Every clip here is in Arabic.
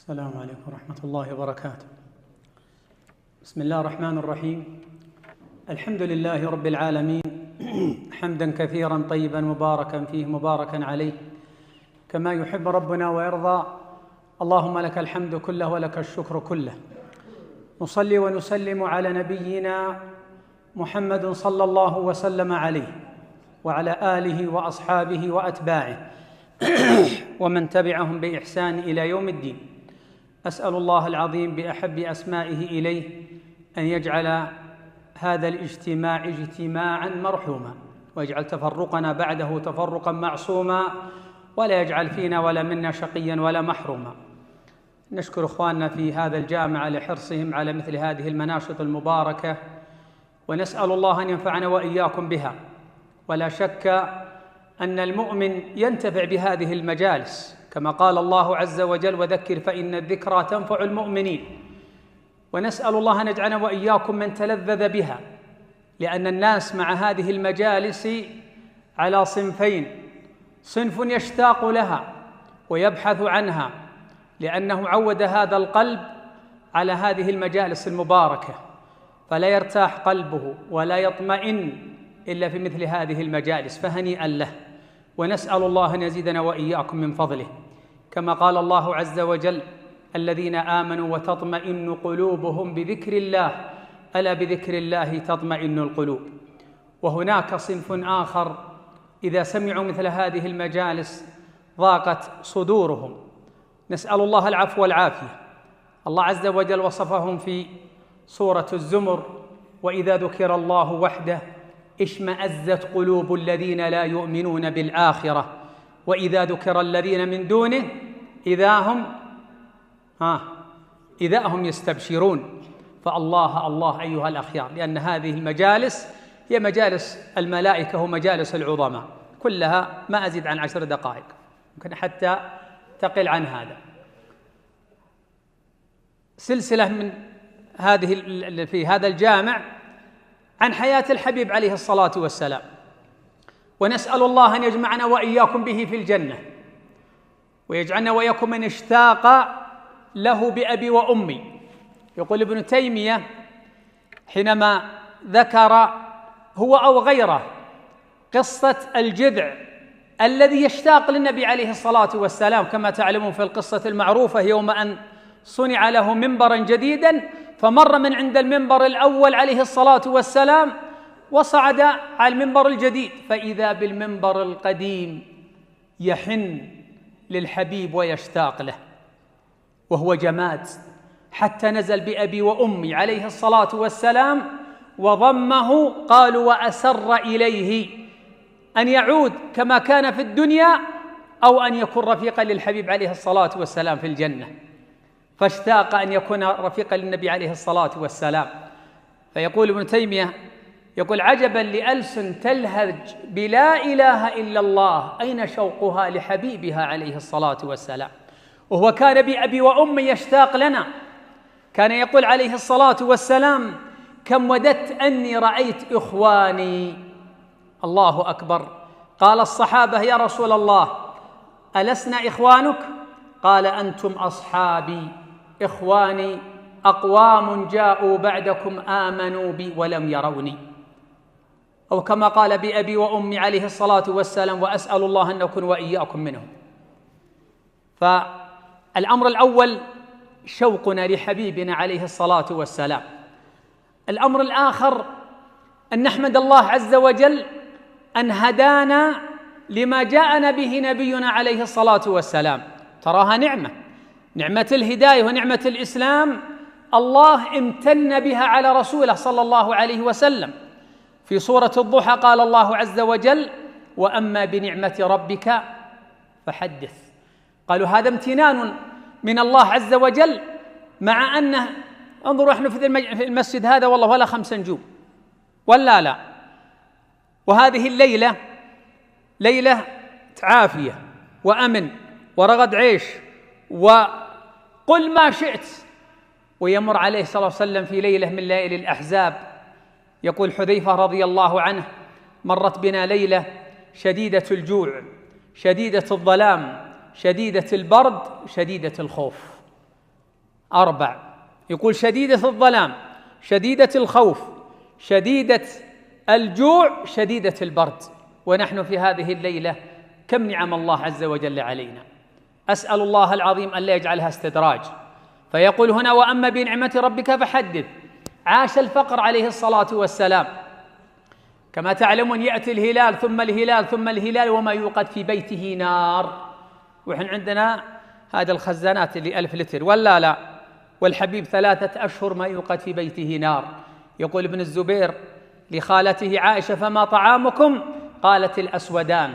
السلام عليكم ورحمة الله وبركاته. بسم الله الرحمن الرحيم. الحمد لله رب العالمين حمدا كثيرا طيبا مباركا فيه مباركا عليه كما يحب ربنا ويرضى. اللهم لك الحمد كله ولك الشكر كله. نصلي ونسلم على نبينا محمد صلى الله وسلم عليه وعلى آله وأصحابه وأتباعه ومن تبعهم بإحسان إلى يوم الدين. أسأل الله العظيم بأحب أسمائه إليه أن يجعل هذا الاجتماع اجتماعا مرحوما، ويجعل تفرقنا بعده تفرقا معصوما، ولا يجعل فينا ولا منا شقيا ولا محروما. نشكر إخواننا في هذا الجامع لحرصهم على مثل هذه المناشط المباركة، ونسأل الله أن ينفعنا وإياكم بها. ولا شك أن المؤمن ينتفع بهذه المجالس، كما قال الله عز وجل: وذكر فإن الذكرى تنفع المؤمنين. ونسأل الله أن يجعلنا وإياكم من تلذذ بها، لأن الناس مع هذه المجالس على صنفين: صنف يشتاق لها ويبحث عنها لأنه عود هذا القلب على هذه المجالس المباركة، فلا يرتاح قلبه ولا يطمئن إلا في مثل هذه المجالس، فهنيئا له. ونسأل الله أن يزيدنا وإياكم من فضله، كما قال الله عز وجل: الذين آمنوا وتطمئن قلوبهم بذكر الله، ألا بذكر الله تطمئن القلوب. وهناك صنف آخر إذا سمعوا مثل هذه المجالس ضاقت صدورهم، نسأل الله العفو والعافية. الله عز وجل وصفهم في سورة الزمر: وإذا ذكر الله وحده اشمأزت قلوب الذين لا يؤمنون بالآخرة وإذا ذكر الذين من دونه إذا هم يستبشرون. فالله الله أيها الأخيار، لأن هذه المجالس هي مجالس الملائكة ومجالس العظماء، كلها ما أزيد عن 10 دقائق، ممكن حتى تقل عن هذا. سلسلة من هذه في هذا الجامع عن حياة الحبيب عليه الصلاة والسلام، ونسأل الله أن يجمعنا وإياكم به في الجنة، ويجعلنا وإياكم من اشتاق له بأبي وأمي. يقول ابن تيمية حينما ذكر هو أو غيره قصة الجذع الذي يشتاق للنبي عليه الصلاة والسلام، كما تعلمون في القصة المعروفة يوم أن صنع له منبرا جديدا، فمر من عند المنبر الأول عليه الصلاة والسلام وصعد على المنبر الجديد، فإذا بالمنبر القديم يحن للحبيب ويشتاق له وهو جماد، حتى نزل بأبي وأمي عليه الصلاة والسلام وضمه. قالوا: وأسر إليه أن يعود كما كان في الدنيا أو أن يكون رفيقا للحبيب عليه الصلاة والسلام في الجنة، فاشتاق أن يكون رفيقا للنبي عليه الصلاة والسلام. فيقول ابن تيمية يقول: عجبا لألسن تلهج بلا إله إلا الله، أين شوقها لحبيبها عليه الصلاة والسلام. وهو كان بأبي وأمي يشتاق لنا، كان يقول عليه الصلاة والسلام: كم وددت أني رأيت إخواني. الله أكبر. قال الصحابة: يا رسول الله ألسنا إخوانك؟ قال: أنتم أصحابي، إخواني أقوام جاءوا بعدكم آمنوا بي ولم يروني. أو كما قال: بأبي وأمي عليه الصلاة والسلام، وأسأل الله أن نكون وإياكم منهم. فالأمر الأول شوقنا لحبيبنا عليه الصلاة والسلام. الأمر الآخر أن نحمد الله عز وجل أن هدانا لما جاءنا به نبينا عليه الصلاة والسلام. تراها نعمة الهداية ونعمة الإسلام، الله امتن بها على رسوله صلى الله عليه وسلم. في سورة الضحى قال الله عز وجل: وأما بنعمة ربك فحدث. قالوا هذا امتنان من الله عز وجل، مع أنه انظروا احنا في المسجد هذا والله ولا 5 نجوم ولا لا، وهذه الليلة ليلة عافية وأمن ورغد عيش وقل ما شئت. ويمر عليه الصلاة والسلام في ليلة من ليالي الأحزاب، يقول حذيفة رضي الله عنه: مرت بنا ليلة شديدة الجوع، شديدة الظلام، شديدة البرد، شديدة الخوف. 4. يقول شديدة الظلام، شديدة الخوف، شديدة الجوع، شديدة البرد. ونحن في هذه الليلة كم نعم الله عز وجل علينا. أسأل الله العظيم أن لا يجعلها استدراج. فيقول هنا: وأما بنعمة ربك فحدث. عاش الفقر عليه الصلاة والسلام. كما تعلمون يأتي الهلال ثم الهلال ثم الهلال وما يوقد في بيته نار. وإحنا عندنا هذه الخزانات اللي 1000 لتر ولا لا، والحبيب 3 أشهر ما يوقد في بيته نار. يقول ابن الزبير لخالته عائشة: فما طعامكم؟ قالت: الأسودان.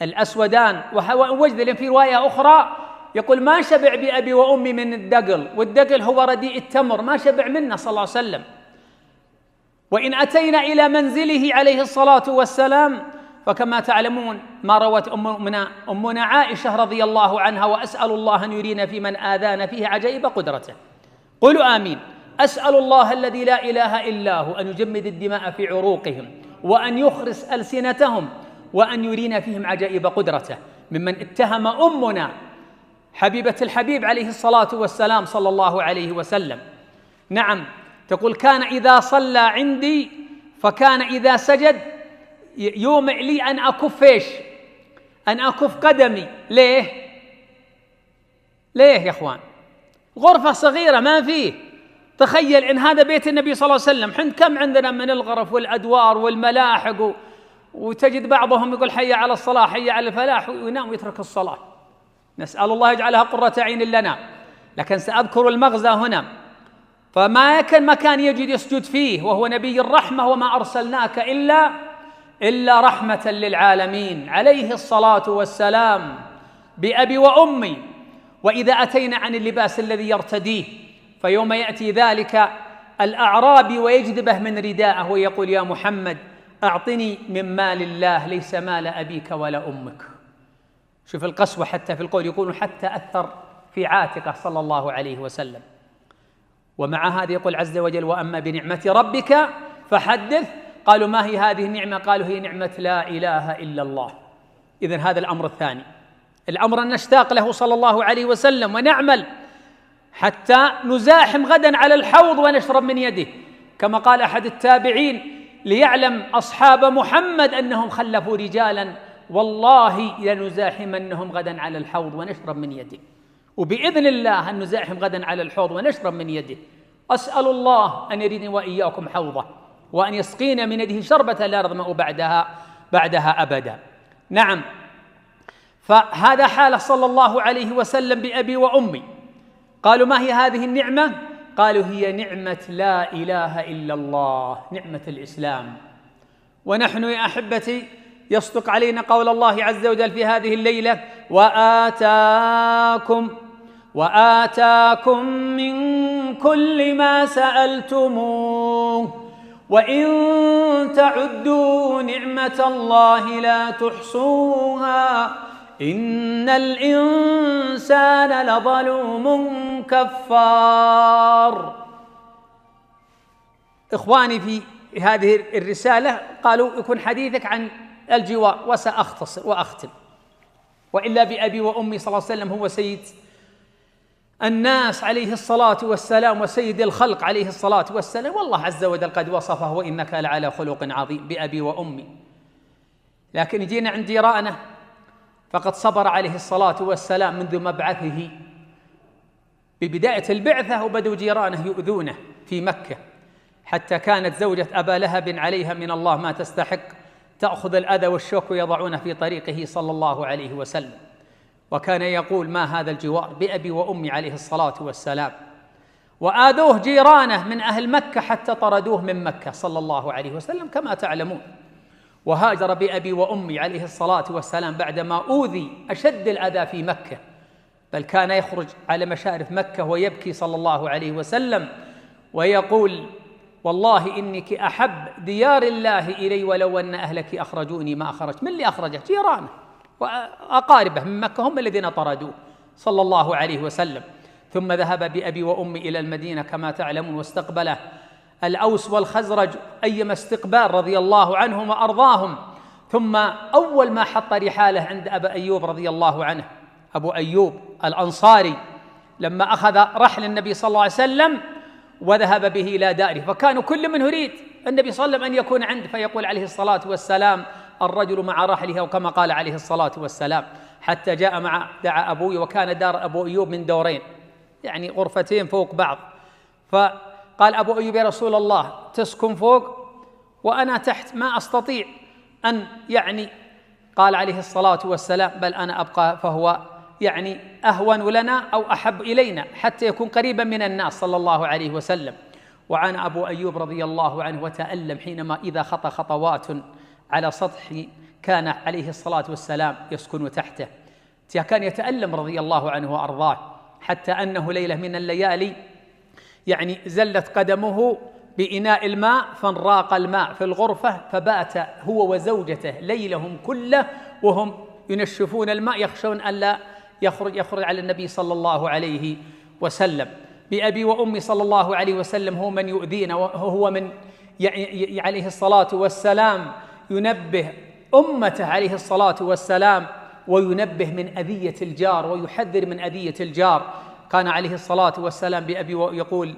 الأسودان. ووجد في رواية أخرى يقول: ما شبع بأبي وأمي من الدقل، والدقل هو رديء التمر، ما شبع منه صلى الله عليه وسلم. وإن أتينا إلى منزله عليه الصلاة والسلام فكما تعلمون ما روت أمنا عائشة رضي الله عنها: وأسأل الله أن يرينا في من آذانا فيه عجائب قدرته. قولوا آمين. أسأل الله الذي لا إله إلا هو أن يجمد الدماء في عروقهم وأن يخرس ألسنتهم وأن يرينا فيهم عجائب قدرته، ممن اتهم أمنا حبيبة الحبيب عليه الصلاة والسلام صلى الله عليه وسلم. نعم، تقول: كان إذا صلى عندي فكان إذا سجد يومع لي أن أكف إيش؟ أن أكف قدمي. ليه يا إخوان؟ غرفة صغيرة ما فيه. تخيل إن هذا بيت النبي صلى الله عليه وسلم. حين كم عندنا من الغرف والأدوار والملاحق وتجد بعضهم يقول: حي على الصلاة، حي على الفلاح، وينام ويترك الصلاة. نسأل الله يجعلها قرة عين لنا. لكن سأذكر المغزى هنا. فما كان مكان يجد يسجد فيه وهو نبي الرحمة: وما أرسلناك إلا رحمة للعالمين عليه الصلاة والسلام بأبي وأمي. وإذا أتينا عن اللباس الذي يرتديه، فيوم يأتي ذلك الأعرابي ويجذبه من رداءه ويقول: يا محمد أعطني من مال الله ليس مال أبيك ولا أمك. شوف القسوة حتى في القول، يقول حتى أثر في عاتقه صلى الله عليه وسلم. ومع هذا يقول عز وجل: وأما بنعمة ربك فحدث. قالوا: ما هي هذه النعمة؟ قالوا: هي نعمة لا إله إلا الله. إذن هذا الأمر الثاني، الأمر أن نشتاق له صلى الله عليه وسلم ونعمل حتى نزاحم غدا على الحوض ونشرب من يده، كما قال أحد التابعين: ليعلم أصحاب محمد أنهم خلفوا رجالا والله لنزاحمنهم غدا على الحوض ونشرب من يده. وبإذن الله أن نزاحم غدا على الحوض ونشرب من يده. أسأل الله أن يريني وإياكم حوضه وأن يسقينا من يده شربة لا نظمأ بعدها أبدا. نعم، فهذا حال صلى الله عليه وسلم بأبي وأمي. قالوا: ما هي هذه النعمة؟ قالوا: هي نعمة لا إله إلا الله، نعمة الإسلام. ونحن يا أحبتي يصدق علينا قول الله عز وجل في هذه الليلة: وآتاكم من كل ما سألتموه وإن تعدوا نعمة الله لا تحصوها إن الإنسان لظلوم كفار. إخواني في هذه الرسالة قالوا: يكون حديثك عن الجوار، وسأختصر وأختم. وإلا بأبي وأمي صلى الله عليه وسلم هو سيد الناس عليه الصلاة والسلام وسيد الخلق عليه الصلاة والسلام، والله عز وجل قد وصفه: وإنك لعلى خلق عظيم، بأبي وأمي. لكن جينا عند جيرانه، فقد صبر عليه الصلاة والسلام منذ مبعثه ببداية البعثة، وبدوا جيرانه يؤذونه في مكة، حتى كانت زوجة أبا لهب عليها من الله ما تستحق، تأخذ الأذى والشوك ويضعونه في طريقه صلى الله عليه وسلم. وكان يقول: ما هذا الجوار؟ بأبي وأمي عليه الصلاة والسلام. وآذوه جيرانه من أهل مكة حتى طردوه من مكة صلى الله عليه وسلم كما تعلمون. وهاجر بأبي وأمي عليه الصلاة والسلام بعدما أوذي أشد الأذى في مكة، بل كان يخرج على مشارف مكة ويبكي صلى الله عليه وسلم ويقول: والله إنك أحب ديار الله إلي ولو أن أهلك أخرجوني ما أخرجت. من اللي أخرجه؟ جيرانه وأقاربه من مكة هم الذين طردوه صلى الله عليه وسلم. ثم ذهب بأبي وأمي إلى المدينة كما تعلمون، واستقبله الأوس والخزرج أيما استقبال رضي الله عنهم وأرضاهم. ثم أول ما حط رحاله عند أبا أيوب رضي الله عنه، أبو أيوب الأنصاري، لما أخذ رحل النبي صلى الله عليه وسلم وذهب به إلى داره، فكانوا كل من يريد النبي صلى الله عليه وسلم أن يكون عنده، فيقول عليه الصلاة والسلام: الرجل مع رحله، أو كما قال عليه الصلاة والسلام. حتى جاء دعا أبوي، وكان دار أبو أيوب من دورين، يعني غرفتين فوق بعض، فقال أبو أيوب: يا رسول الله، تسكن فوق وأنا تحت، ما أستطيع أن قال عليه الصلاة والسلام: بل أنا أبقى، فهو أهون لنا أو أحب إلينا، حتى يكون قريبا من الناس صلى الله عليه وسلم. وعن أبو أيوب رضي الله عنه وتألم حينما إذا خطى خطوات على سطح كان عليه الصلاة والسلام يسكن تحته، كان يتألم رضي الله عنه وأرضاه، حتى أنه ليلة من الليالي زلت قدمه بإناء الماء فانراق الماء في الغرفة، فبات هو وزوجته ليلهم كله وهم ينشفون الماء، يخشون ألا يخرج على النبي صلى الله عليه وسلم. بأبي وأمي صلى الله عليه وسلم هو من يؤذينا، وهو من عليه الصلاة والسلام ينبه أمته عليه الصلاة والسلام، وينبه من أذية الجار، ويحذر من أذية الجار. كان عليه الصلاة والسلام بأبي يقول: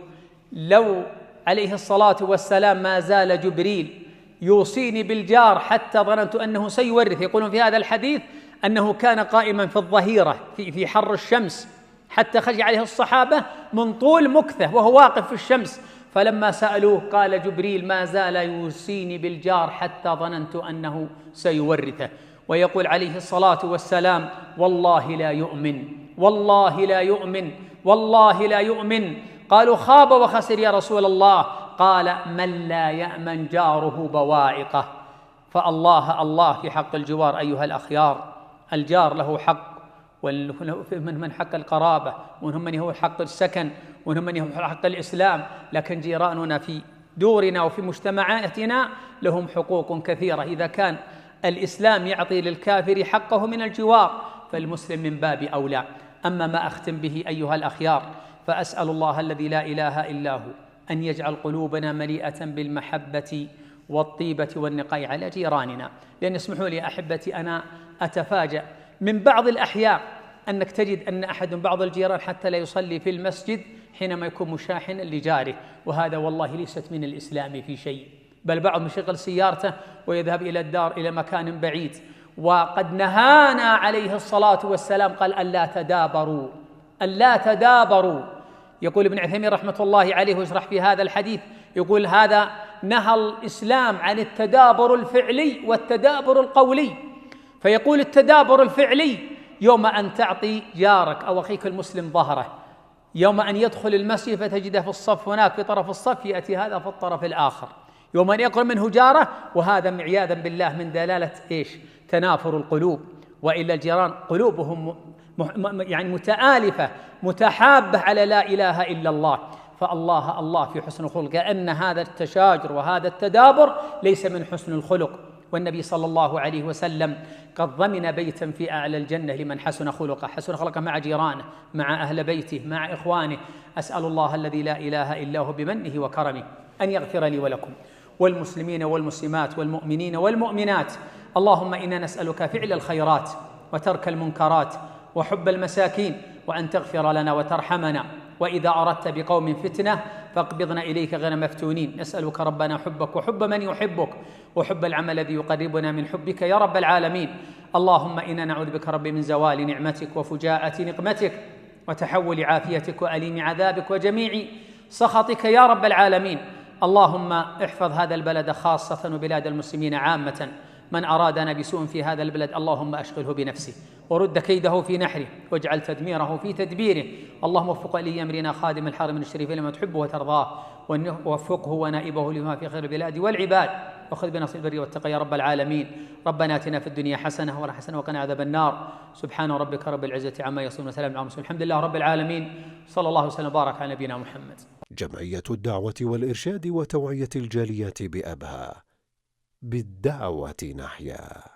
لو عليه الصلاة والسلام ما زال جبريل يوصيني بالجار حتى ظننت أنه سيورث. يقولون في هذا الحديث أنه كان قائما في الظهيرة في حر الشمس، حتى خرج عليه الصحابة من طول مكثه وهو واقف في الشمس، فلما سألوه قال: جبريل ما زال يوصيني بالجار حتى ظننت أنه سيورثه. ويقول عليه الصلاة والسلام: والله لا يؤمن، والله لا يؤمن، والله لا يؤمن. قالوا: خاب وخسر يا رسول الله. قال: من لا يأمن جاره بوائقه. فالله الله في حق الجوار أيها الأخيار. الجار له حق، ومن حق القرابة، ومنهم من هو حق السكن، ومنهم من هو حق الإسلام، لكن جيراننا في دورنا وفي مجتمعاتنا لهم حقوق كثيرة. إذا كان الإسلام يعطي للكافر حقه من الجوار، فالمسلم من باب أولى. أما ما أختم به أيها الأخيار، فأسأل الله الذي لا إله إلا هو أن يجعل قلوبنا مليئة بالمحبة والطيبة والنقاء على جيراننا. لأن اسمحوا لي أحبتي، أنا أتفاجأ من بعض الأحيان أنك تجد أن أحد من بعض الجيران حتى لا يصلي في المسجد حينما يكون مشاحنا لجاره، وهذا والله ليست من الإسلام في شيء، بل بعضهم يشغل سيارته ويذهب إلى الدار إلى مكان بعيد. وقد نهانا عليه الصلاة والسلام، قال: ألا تدابروا، ألا تدابروا. يقول ابن عثيمين رحمة الله عليه ويشرح في هذا الحديث، يقول: هذا نهى الإسلام عن التدابر الفعلي والتدابر القولي. فيقول التدابر الفعلي يوم أن تعطي جارك أو أخيك المسلم ظهره، يوم أن يدخل المسجد فتجده في الصف هناك في طرف الصف، يأتي هذا في الطرف الآخر، يوم أن يقرب منه جاره، وهذا عياذا بالله من دلالة تنافر القلوب. وإلا الجيران قلوبهم متآلفة متحابة على لا إله إلا الله. فالله الله في حسن الخلق، كأن هذا التشاجر وهذا التدابر ليس من حسن الخلق. والنبي صلى الله عليه وسلم قد ضمن بيتا في أعلى الجنة لمن حسن خلقه، حسن خلقه مع جيرانه، مع أهل بيته، مع إخوانه. أسأل الله الذي لا إله إلا هو بمنه وكرمه أن يغفر لي ولكم والمسلمين والمسلمات والمؤمنين والمؤمنات. اللهم إنا نسألك فعل الخيرات وترك المنكرات وحب المساكين، وأن تغفر لنا وترحمنا، وإذا أردت بقوم فتنة فاقبضنا إليك غير مفتونين. نسألك ربنا حبك وحب من يحبك، وحب العمل الذي يقربنا من حبك يا رب العالمين. اللهم إنا نعوذ بك رب من زوال نعمتك وفجاءة نقمتك وتحول عافيتك وأليم عذابك وجميع سخطك يا رب العالمين. اللهم احفظ هذا البلد خاصة وبلاد المسلمين عامة. من أرادنا بسوء في هذا البلد اللهم أشغله بنفسه ورد كيده في نحره واجعل تدميره في تدبيره. اللهم وفق ولي أمرنا خادم الحرم الشريف لما تحبه وترضاه، ووفقه ونائبه لما في خير البلاد والعباد، وخذ بنصر البر والتقى يا رب العالمين. ربنا آتنا في الدنيا حسنة وقنا عذاب النار. سبحان ربك رب العزة عما يصفون وسلام على المرسلين، الحمد لله رب العالمين. صلى الله وسلم وبارك على نبينا محمد. جمعية الدعوة والإرشاد وتوعية الجاليات بأبها، بالدعوة نحيا.